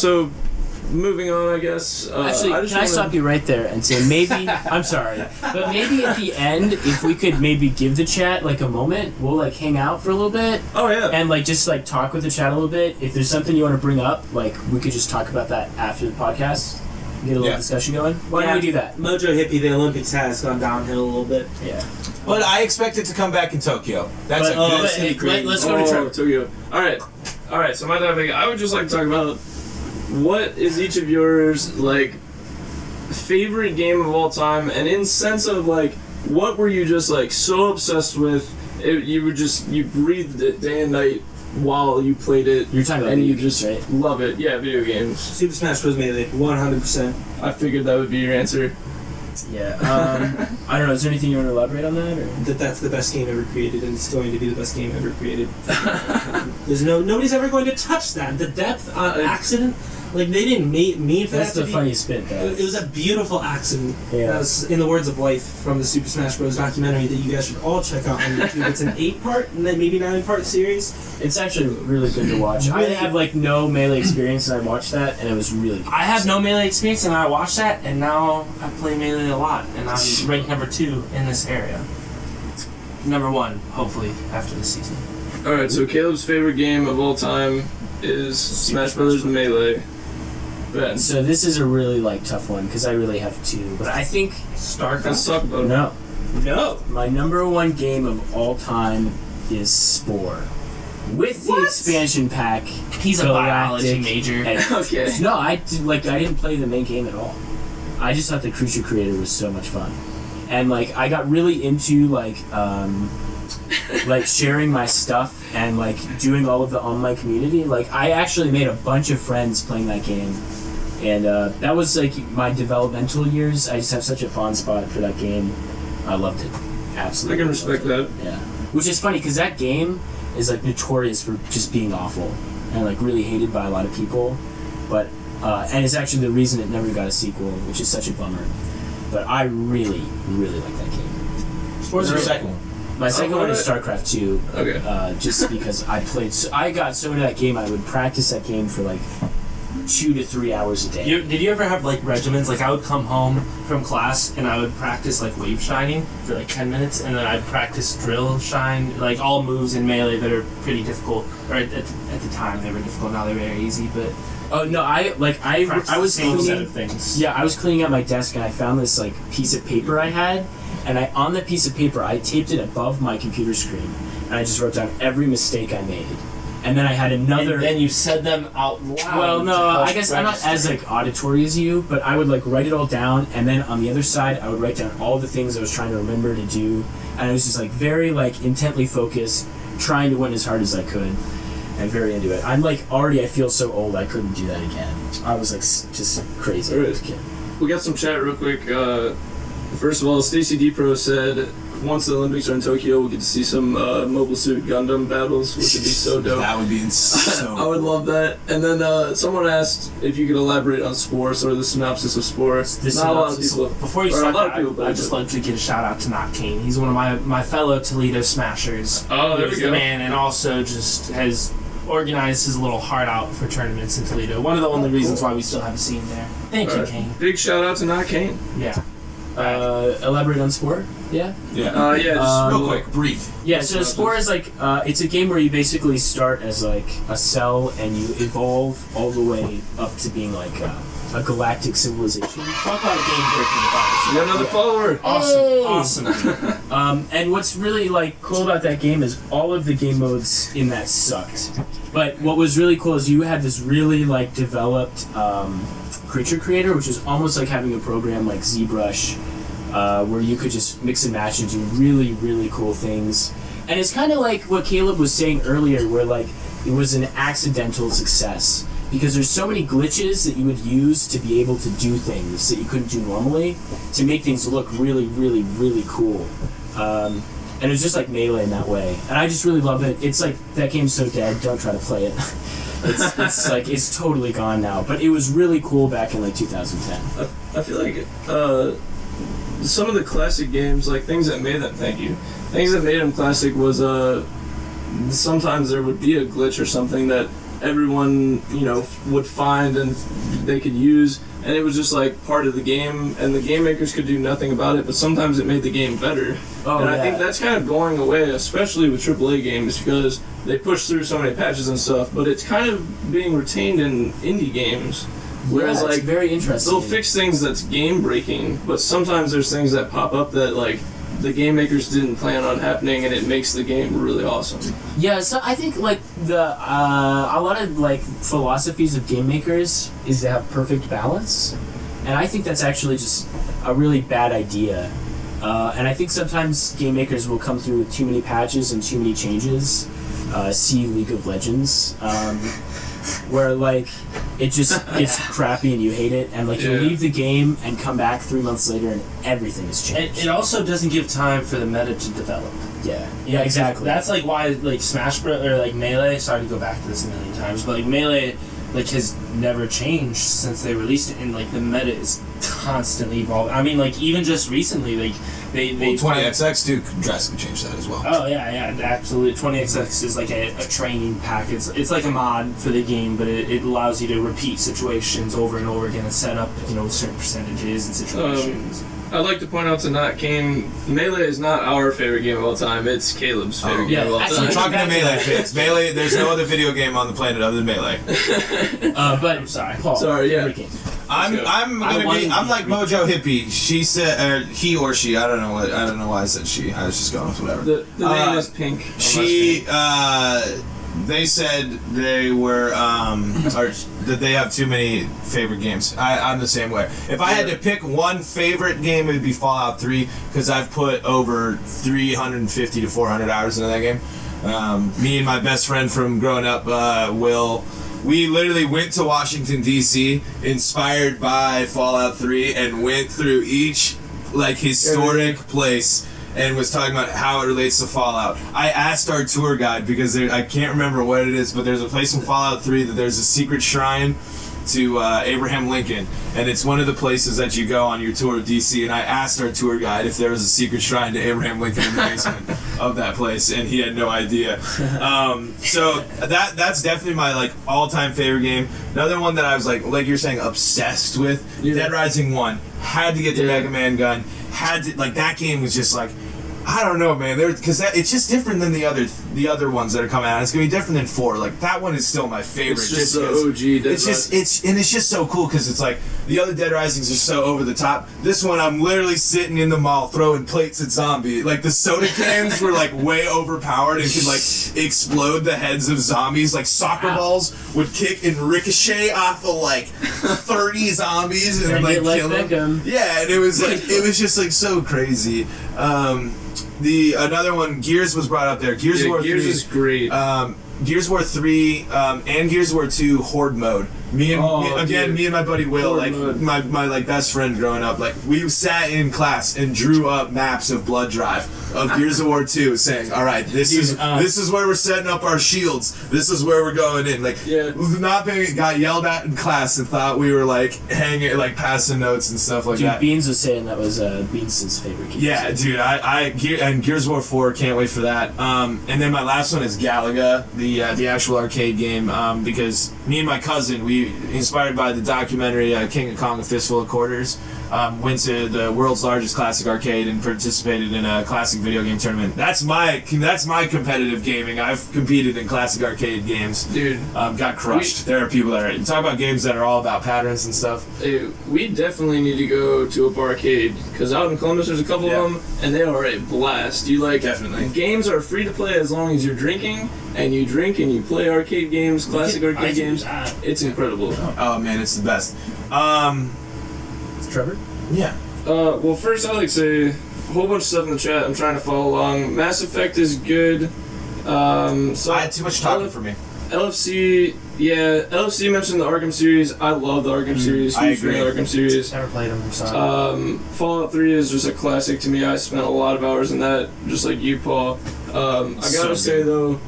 So, moving on, I guess. Actually, can I stop you right there and say maybe, I'm sorry, but maybe at the end, if we could maybe give the chat like a moment, we'll like hang out for a little bit. Oh, yeah. And like just like talk with the chat a little bit. If there's something you want to bring up, like we could just talk about that after the podcast. Get a little discussion going. Why don't we do that? Mojo Hippie, the Olympics has gone downhill a little bit. Yeah. But I expect it to come back in Tokyo. That's a good city. Let's go to Trevor. Tokyo. Alright, so my topic, I would just like to talk about what is each of yours, like, favorite game of all time, and in sense of, like, what were you just, like, so obsessed with, you breathed it day and night while you played it. You're talking about and video you just games, right? love it. Yeah, video games. Super Smash Bros. Melee, 100%. I figured that would be your answer. Yeah. I don't know. Is there anything you want to elaborate on that? Or? That's the best game ever created, and it's going to be the best game ever created. Nobody's ever going to touch that. The depth accident, like they didn't mean for That's that to the be. funniest bit, though. It was a beautiful accident. Yeah. That was, in the words of Life, from the Super Smash Bros. Documentary that you guys should all check out on YouTube. It's an 8-part and then maybe 9-part series. It's actually really good to watch. I have like no Melee experience, and I watched that, and it was really good. I have no Melee experience, and I watched that, and now I play Melee a lot, and I'm ranked number 2 in this area. Number 1, hopefully, after this season. Alright, so Caleb's favorite game of all time is Smash Bros. Melee. Ben. So this is a really like tough one because I really have two, but I think StarCraft. Let's talk about it. No. My number one game of all time is Spore. With the expansion pack, He's a biology major. Okay. No, I didn't play the main game at all. I just thought the Creature Creator was so much fun, and like I got really into like sharing my stuff and like doing all of the online community. Like I actually made a bunch of friends playing that game, and that was like my developmental years. I just have such a fond spot for that game. I loved it. Absolutely. I can respect that. Yeah. Which is funny because that game is like notorious for just being awful and like really hated by a lot of people, but and it's actually the reason it never got a sequel, which is such a bummer. But I really, really like that game. What's your second one? My second one is StarCraft 2. Okay. Just because I got so into that game, I would practice that game for like 2 to 3 hours a day. Did you ever have like regimens? Like I would come home from class and I would practice like wave shining for like 10 minutes, and then I'd practice drill shine, like all moves in Melee that are pretty difficult. Or at the time they were difficult. Now they're very easy, but. Oh no! I was cleaning set cleaning. of things. Yeah, I was cleaning out my desk and I found this like piece of paper I had, and on that piece of paper I taped it above my computer screen, and I just wrote down every mistake I made, and then I had another. And then you said them out loud. Well, no, I guess I'm not as like auditory as you, but I would like write it all down, and then on the other side I would write down all the things I was trying to remember to do, and I was just like very like intently focused, trying to win as hard as I could. I'm very into it. I'm like already. I feel so old. I couldn't do that again. I was like just crazy as a kid. We got some chat real quick. First of all, Stacy D Pro said once the Olympics are in Tokyo, we'll get to see some Mobile Suit Gundam battles, which would be so dope. That would be insane. I would love that. And then someone asked if you could elaborate on Spore, sort of the synopsis of Spore. Not a lot of people. Before you start that, I'd just like to give a shout out to Not Kane. He's one of my fellow Toledo Smashers. Oh, there we He's go. the man, and also just has organized his little heart out for tournaments in Toledo. One of the only reasons why we still have a scene there. Thank you, Kane. Big shout out to Not Kane. Yeah. Elaborate on Spore? Yeah? Yeah. Yeah, just real quick, brief. Yeah, so Spore is like, it's a game where you basically start as like a cell and you evolve all the way up to being like a galactic civilization. Talk about a game breaking the virus. We got another follower. Awesome. And what's really like cool about that game is all of the game modes in that sucked. But what was really cool is you had this really like developed Creature Creator, which is almost like having a program like ZBrush, where you could just mix and match and do really, really cool things. And it's kind of like what Caleb was saying earlier, where like it was an accidental success. Because there's so many glitches that you would use to be able to do things that you couldn't do normally to make things look really, really, really cool. And it was just like Melee in that way. And I just really love it. It's like, that game's so dead, don't try to play it. it's like, it's totally gone now. But it was really cool back in like 2010. I feel like some of the classic games, like things that made them classic was sometimes there would be a glitch or something that everyone, would find and they could use, and it was just like part of the game, and the game makers could do nothing about it, but sometimes it made the game better. And I think that's kind of going away, especially with AAA games, because they push through so many patches and stuff, but it's kind of being retained in indie games. Whereas, it's like, very interesting. they'll fix things that's game breaking, but sometimes there's things that pop up that, like, the game makers didn't plan on happening, and it makes the game really awesome. Yeah, so I think like a lot of like philosophies of game makers is to have perfect balance, and I think that's actually just a really bad idea. And I think sometimes game makers will come through with too many patches and too many changes. See League of Legends, where like it just gets crappy and you hate it, and like you leave the game and come back 3 months later and everything has changed. It also doesn't give time for the meta to develop. Yeah, exactly. That's like why like Smash Bros. Or like Melee. Sorry to go back to this a million times, but like Melee like has never changed since they released it, and like the meta is constantly evolving. I mean, like even just recently, like they 20XX too drastically changed that as well. Oh yeah, absolutely. 20XX is like a training pack. It's like a mod for the game, but it allows you to repeat situations over and over again and set up certain percentages and situations. I'd like to point out to not Kane, Melee is not our favorite game of all time. It's Caleb's favorite game of all actually, time. We're talking to Melee fans. Melee, there's no other video game on the planet other than Melee. But I'm sorry, Paul. Sorry, yeah. I'm like Mojo Hippie. She said, he or she. I don't know why I said she. I was just going with whatever. The name is Pink. They said they were, or that they have too many favorite games. I'm the same way. If I had to pick one favorite game, it would be Fallout 3, because I've put over 350 to 400 hours into that game. Me and my best friend from growing up, Will, we literally went to Washington, D.C., inspired by Fallout 3, and went through each, like, historic place and was talking about how it relates to Fallout. I asked our tour guide, because I can't remember what it is, but there's a place in Fallout 3 that there's a secret shrine to Abraham Lincoln, and it's one of the places that you go on your tour of DC, and I asked our tour guide if there was a secret shrine to Abraham Lincoln in the basement of that place, and he had no idea. So that's definitely my like all-time favorite game. Another one that I was like you're saying, obsessed with, Dead Rising 1. Had to get the Mega Man gun. Had to, like, that game was just like, I don't know, man. Because it's just different than the other ones that are coming out. It's gonna be different than 4. Like, that one is still my favorite. It's just the OG Dead Rising. It's just so cool, because it's like the other Dead Risings are so over the top. This one, I'm literally sitting in the mall throwing plates at zombies. Like, the soda cans were like way overpowered and could like explode the heads of zombies. Like, soccer balls would kick and ricochet off of like 30 zombies and like kill them. Yeah, and it was like just like so crazy. Another one, Gears was brought up there. Gears of War 3. Gears is great. Gears of War 3 and Gears of War 2 Horde mode. Me and my buddy Will, Horde like my like best friend growing up, like we sat in class and drew up maps of Blood Drive of Gears of War 2, saying, "All right, this is where we're setting up our shields. This is where we're going in." Like, got yelled at in class and thought we were like hanging, like passing notes and stuff like that. Beans was saying that was Beans' favorite game. Yeah, dude, and Gears of War 4, can't wait for that. And then my last one is Galaga, the actual arcade game, because me and my cousin, we, inspired by the documentary King of Kong: A Fistful of Quarters, went to the world's largest classic arcade and participated in a classic video game tournament. That's my competitive gaming. I've competed in classic arcade games. Dude, got crushed. There are people that are talk about games that are all about patterns and stuff. We definitely need to go to a barcade, because out in Columbus there's a couple of them, and they are a blast. Definitely. Games are free to play as long as you're drinking, and you drink and you play arcade games, classic arcade games. It's incredible. Oh man, it's the best. Trevor? Yeah. Well, first I'd like to say a whole bunch of stuff in the chat. I'm trying to follow along. Mass Effect is good. So I had too much talking for me. LFC mentioned the Arkham series. I love the Arkham series. I Huge fan agree. of the Arkham series. Never played them. Sorry. Fallout 3 is just a classic to me. I spent a lot of hours in that, just like you, Paul. I gotta say though,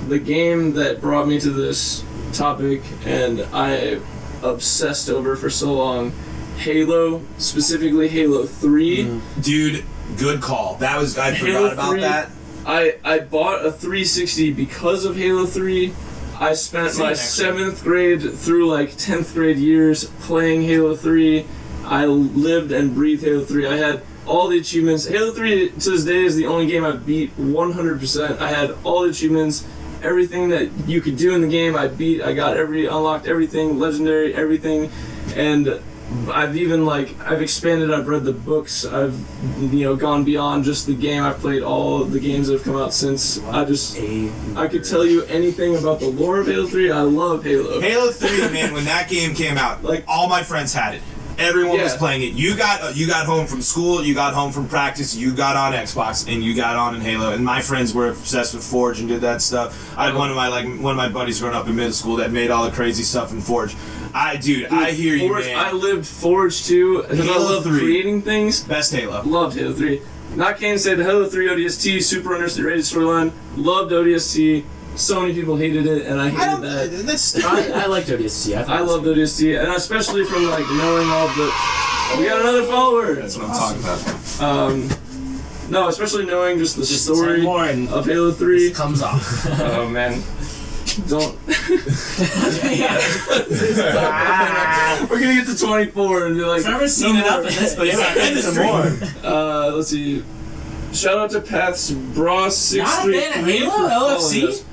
the game that brought me to this topic and I obsessed over for so long, Halo, specifically Halo 3. Dude, good call. I forgot about 3, that. I bought a 360 because of Halo 3. I spent Same, my actually. 7th grade through like 10th grade years playing Halo 3. I lived and breathed Halo 3. I had all the achievements. Halo 3 to this day is the only game I've beat 100%. I had all the achievements, everything that you could do in the game. I beat. I got unlocked everything, legendary, everything, and I've even I've expanded. I've read the books. I've gone beyond just the game. I've played all the games that have come out since. I could tell you anything about the lore of Halo 3. I love Halo. Halo 3, man, when that game came out, all my friends had it. Everyone was playing it. You got home from school, you got home from practice, you got on Xbox, and you got on in Halo. And my friends were obsessed with Forge and did that stuff. I had one of my buddies growing up in middle school that made all the crazy stuff in Forge. I hear you, Forge, man. I lived Forge too, because I Halo love 3. creating things. Best Halo. Loved Halo 3. Not Kane said Halo 3 ODST, super underrated storyline. Loved ODST. So many people hated it, and I hated that. I liked ODST. I loved ODST, and especially from knowing all the. We got another follower. That's what I'm talking about. No, especially knowing just the Just story 10 more and of Halo 3. This comes off. Oh man, don't. We're gonna get to 24 and be like. Trevor's seen enough of this, but he's not into some more. Let's see. Shout out to Path's Bros Not a fan of Halo LFC?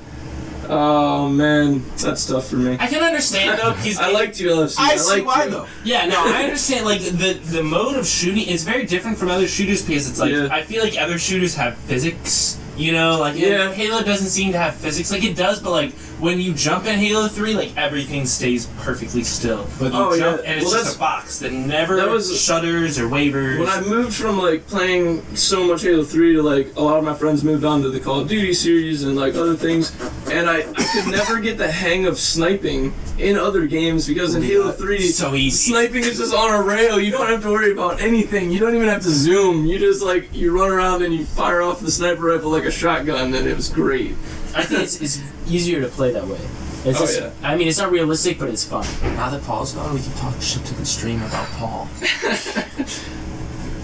Oh man, that's tough for me. I can understand though. I liked you, LFC. I see liked why you. though. Yeah, no, I understand. Like the mode of shooting is very different from other shooters because it's I feel like other shooters have physics. Halo doesn't seem to have physics. It does, but when you jump in Halo 3, everything stays perfectly still. But you jump and it's just a box that never shudders or wavers. When I moved from playing so much Halo 3 to a lot of my friends moved on to the Call of Duty series and other things, and I could never get the hang of sniping in other games because in Halo 3, so easy. Sniping is just on a rail. You don't have to worry about anything. You don't even have to zoom. You just you run around and you fire off the sniper rifle like a shotgun, and it was great. I think it's easier to play that way. I mean, it's not realistic, but it's fun. Now that Paul's gone, we can talk shit to the stream about Paul.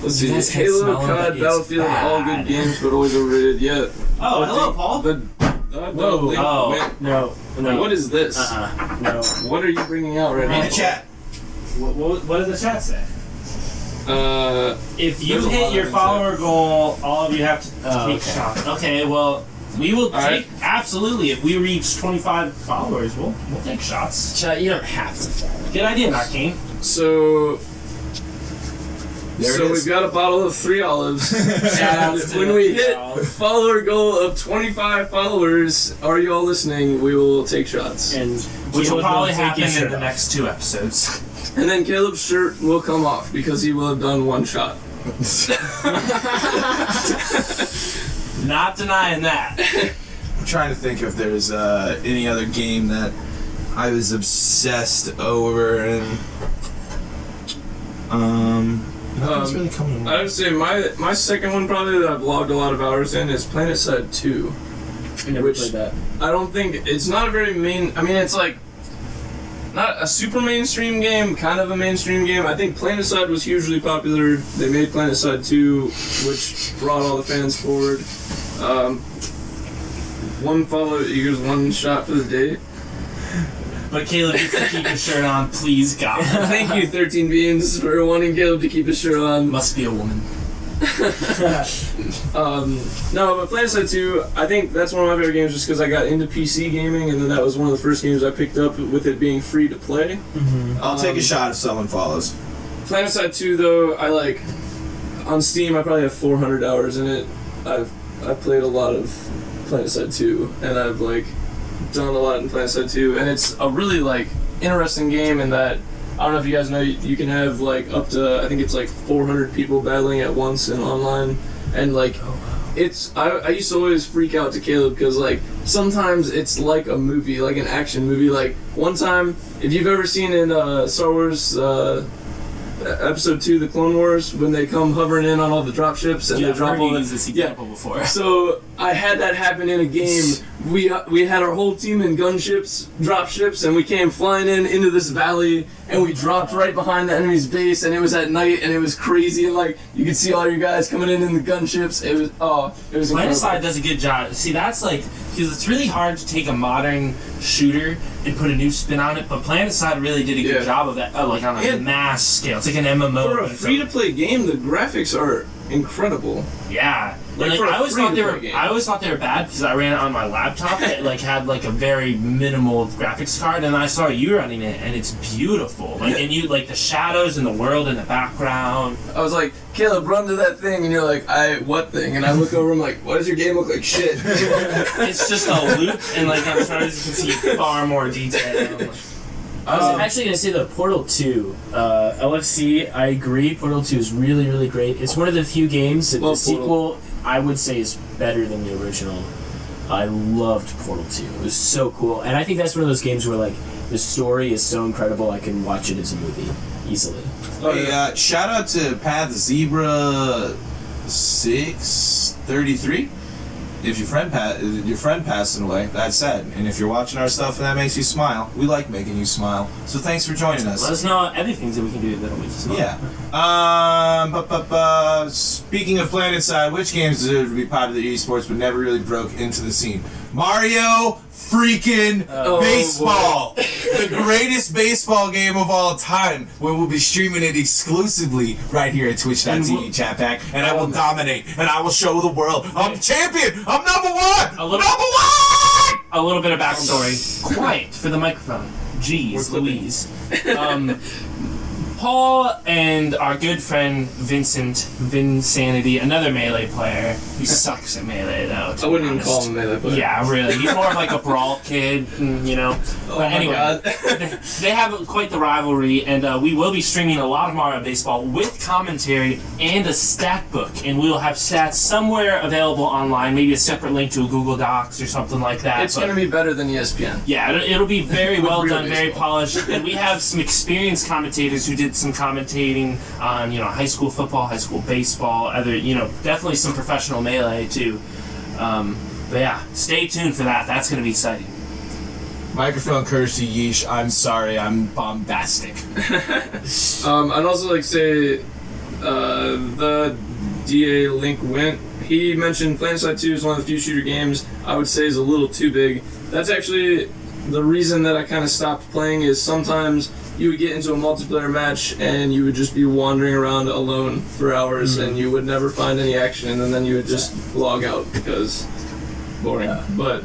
Let's see. You guys can Halo, smell him, COD, but it's Battlefield, all bad. good games, but always overrated. Yeah. Oh, hello, Paul. No. What is this? No. What are you bringing out right now? In the chat. What does the chat say? If you There's a lot hit of your it, follower goal, all of you have to take okay. shots. Okay, well, we will right. absolutely. If we reach 25 followers, we'll take shots. Chat, you don't have to follow. Good idea, Narkane. So There it is. we've got a bottle of 3 olives. Shout out And to when we the hit olives. follower goal of 25 followers, are you all listening? We will take shots. And Which will probably take happen your in shirt the off. next 2 episodes. And then Caleb's shirt will come off because he will have done 1 shot. Not denying that. I'm trying to think if there's any other game that I was obsessed over and nothing's really coming to mind. I would say my second one probably that I've logged a lot of hours in is PlanetSide 2. I never played that. I don't think it's not a very main. I mean, it's not a super mainstream game, kind of a mainstream game. I think PlanetSide was hugely popular. They made PlanetSide 2, which brought all the fans forward. One follow equals 1 shot for the day. But Caleb, you can keep your shirt on, please, God. Thank you, 13 Beans, for wanting Caleb to keep his shirt on. Must be a woman. No, but PlanetSide 2, I think that's one of my favorite games just because I got into PC gaming, and then that was one of the first games I picked up with it being free to play. I'll take a shot if someone follows. PlanetSide 2, though, on Steam, I probably have 400 hours in it. I've played a lot of PlanetSide 2, and I've done a lot in PlanetSide 2, and it's a really interesting game in that I don't know if you guys know you can have up to I think it's 400 people battling at once in online, and it's I used to always freak out to Caleb because sometimes it's like a movie, like an action movie. One time, if you've ever seen in Star Wars Episode 2, The Clone Wars, when they come hovering in on all the drop ships and they drop all used this example before. So I had that happen in a game we had our whole team in gunships, dropships, and we came flying into this valley, and we dropped right behind the enemy's base, and it was at night, and it was crazy, and like you could see all your guys coming in the gunships. It was incredible. PlanetSide does a good job. See, that's like, because it's really hard to take a modern shooter and put a new spin on it, but PlanetSide really did a good job of that, like on a mass scale. It's like an MMO. For a free-to-play game, the graphics are incredible. Yeah. Like, I always thought they were bad because I ran it on my laptop that like had like a very minimal graphics card, and I saw you running it, and it's beautiful. Like, and you like the shadows and the world in the background. I was like, Caleb, run to that thing, and you're like, what thing? And I look over, I'm like, why does your game look like shit? It's just a loop, and like I'm sure as you can see far more detail. I was actually going to say the Portal 2. LFC, I agree. Portal 2 is really, really great. It's one of the few games that the sequel, I would say, is better than the original. I loved Portal 2. It was so cool. And I think that's one of those games where, like, the story is so incredible I can watch it as a movie easily. Hey, shout out to Path Zebra 633. If your friend passing away, that's sad. And if you're watching our stuff and that makes you smile, we like making you smile. So thanks for joining us. Let us know other things that we can do that'll make you smile. Yeah. Speaking of PlanetSide, which games deserve to be popular esports but never really broke into the scene? Mario freaking baseball, the greatest baseball game of all time. We will be streaming it exclusively right here at Twitch.tv, chat pack, and I will dominate and I will show the world I'm champion. I'm number one. Number one. A little bit of backstory. Quiet for the microphone. Jeez, Louise. Paul and our good friend Vinsanity, another Melee player. He sucks at Melee, though. I wouldn't even call him a Melee player. Yeah, really. He's more of like a brawl kid, you know. But anyway, they have quite the rivalry, and we will be streaming a lot of Mario Baseball with commentary and a stat book. And we will have stats somewhere available online, maybe a separate link to a Google Docs or something like that. It's going to be better than ESPN. Yeah, it'll be very well done, baseball. very polished, and we have some experienced commentators who did some commentating on, high school football, high school baseball, other, definitely some professional Melee too. But yeah, stay tuned for that. That's going to be exciting. Microphone courtesy, yeesh. I'm sorry, I'm bombastic. I'd also like to say the DA Link went. He mentioned PlanetSide 2 is one of the few shooter games I would say is a little too big. That's actually the reason that I kind of stopped playing is sometimes you would get into a multiplayer match and you would just be wandering around alone for hours and you would never find any action and then you would just log out because boring. Yeah. But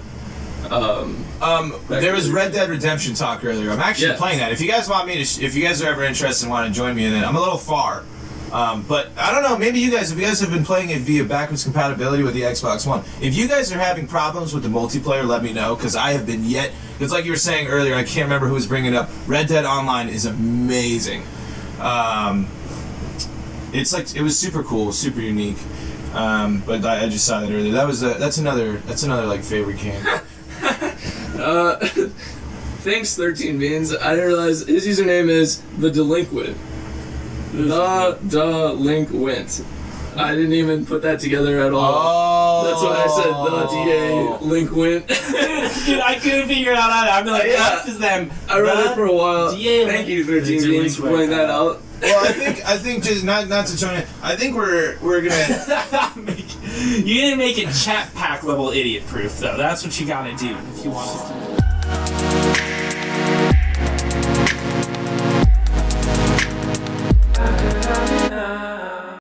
there was Red Dead Redemption talk earlier. I'm actually playing that. If you guys want me to, if you guys are ever interested and want to join me in it, I'm a little far. But I don't know, maybe if you guys have been playing it via backwards compatibility with the Xbox One, if you guys are having problems with the multiplayer, let me know, because I have been yet. It's like you were saying earlier, I can't remember who was bringing it up. Red Dead Online is amazing. It's like, it was super cool, super unique. But I just saw that earlier. That's another like favorite game. Thanks, 13 Beans. I didn't realize his username is the Delinquent. The Delinquent. I didn't even put that together at all. Oh. That's why I said the DA Delinquent. Dude, I couldn't figure it out either. I'd be like, what is them? I read it for a while. Thank you, 13 Beans, for pointing that out. Well, I think just not to join it. I think we're gonna. You didn't make it chat pack level idiot proof though. That's what you gotta do if you want to.